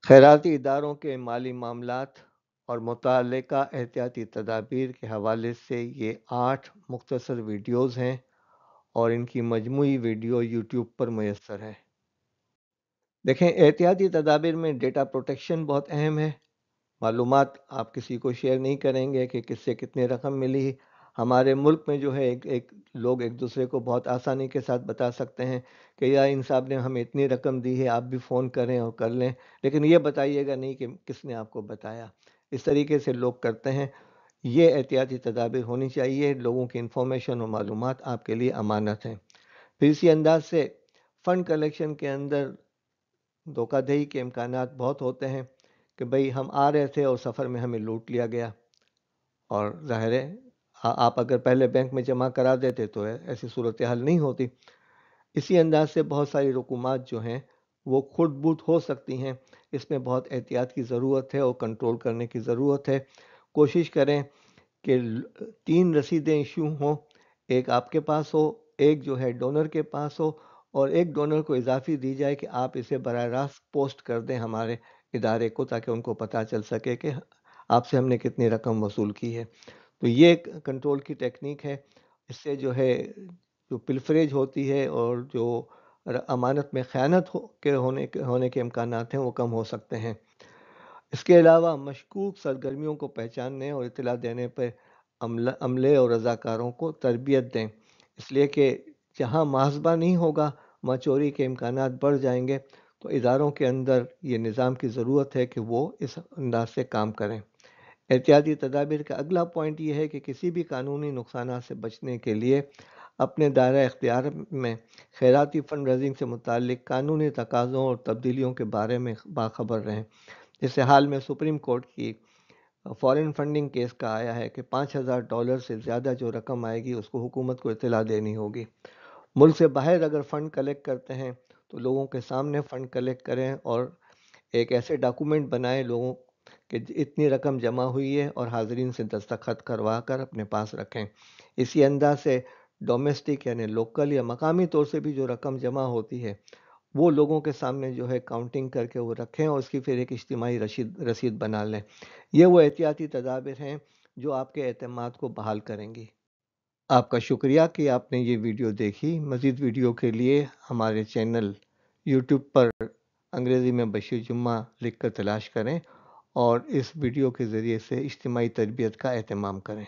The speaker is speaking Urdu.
خیراتی اداروں کے مالی معاملات اور متعلقہ احتیاطی تدابیر کے حوالے سے یہ 8 مختصر ویڈیوز ہیں اور ان کی مجموعی ویڈیو یوٹیوب پر میسر ہے۔ دیکھیں، احتیاطی تدابیر میں ڈیٹا پروٹیکشن بہت اہم ہے۔ معلومات آپ کسی کو شیئر نہیں کریں گے کہ کس سے کتنی رقم ملی۔ ہمارے ملک میں جو ہے لوگ ایک دوسرے کو بہت آسانی کے ساتھ بتا سکتے ہیں کہ یا ان صاحب نے ہمیں اتنی رقم دی ہے، آپ بھی فون کریں اور کر لیں، لیکن یہ بتائیے گا نہیں کہ کس نے آپ کو بتایا۔ اس طریقے سے لوگ کرتے ہیں۔ یہ احتیاطی تدابیر ہونی چاہیے۔ لوگوں کی انفارمیشن اور معلومات آپ کے لیے امانت ہیں۔ پھر اسی انداز سے فنڈ کلیکشن کے اندر دھوکہ دہی کے امکانات بہت ہوتے ہیں کہ بھئی ہم آ رہے تھے اور سفر میں ہمیں لوٹ لیا گیا، اور ظاہر ہے آپ اگر پہلے بینک میں جمع کرا دیتے تو ایسی صورتحال نہیں ہوتی۔ اسی انداز سے بہت ساری رقومات جو ہیں وہ خرد بوٹ ہو سکتی ہیں۔ اس میں بہت احتیاط کی ضرورت ہے اور کنٹرول کرنے کی ضرورت ہے۔ کوشش کریں کہ 3 رسیدیں ایشو ہوں، ایک آپ کے پاس ہو، ایک جو ہے ڈونر کے پاس ہو، اور ایک ڈونر کو اضافی دی جائے کہ آپ اسے براہ راست پوسٹ کر دیں ہمارے ادارے کو، تاکہ ان کو پتہ چل سکے کہ آپ سے ہم نے کتنی رقم وصول کی ہے۔ تو یہ ایک کنٹرول کی ٹیکنیک ہے۔ اس سے جو ہے جو پلفریج ہوتی ہے اور جو امانت میں خیانت ہونے کے امکانات ہیں وہ کم ہو سکتے ہیں۔ اس کے علاوہ مشکوک سرگرمیوں کو پہچاننے اور اطلاع دینے پر عملے اور رضاکاروں کو تربیت دیں، اس لیے کہ جہاں محاسبہ نہیں ہوگا وہاں چوری کے امکانات بڑھ جائیں گے۔ تو اداروں کے اندر یہ نظام کی ضرورت ہے کہ وہ اس انداز سے کام کریں۔ احتیاطی تدابیر کا اگلا پوائنٹ یہ ہے کہ کسی بھی قانونی نقصانات سے بچنے کے لیے اپنے دائرہ اختیار میں خیراتی فنڈ ریزنگ سے متعلق قانونی تقاضوں اور تبدیلیوں کے بارے میں باخبر رہیں۔ جیسے حال میں سپریم کورٹ کی فارن فنڈنگ کیس کا آیا ہے کہ $5,000 سے زیادہ جو رقم آئے گی اس کو حکومت کو اطلاع دینی ہوگی۔ ملک سے باہر اگر فنڈ کلیکٹ کرتے ہیں تو لوگوں کے سامنے فنڈ کلیکٹ کریں اور ایک ایسے ڈاکومنٹ بنائیں لوگوں کہ اتنی رقم جمع ہوئی ہے، اور حاضرین سے دستخط کروا کر اپنے پاس رکھیں۔ اسی انداز سے ڈومیسٹک یعنی لوکل یا مقامی طور سے بھی جو رقم جمع ہوتی ہے وہ لوگوں کے سامنے جو ہے کاؤنٹنگ کر کے وہ رکھیں، اور اس کی پھر ایک اجتماعی رسید بنا لیں۔ یہ وہ احتیاطی تدابیر ہیں جو آپ کے اعتماد کو بحال کریں گی۔ آپ کا شکریہ کہ آپ نے یہ ویڈیو دیکھی۔ مزید ویڈیو کے لیے ہمارے چینل یوٹیوب پر انگریزی میں بشیر جمعہ لکھ کر تلاش کریں اور اس ویڈیو کے ذریعے سے اجتماعی تربیت کا اہتمام کریں۔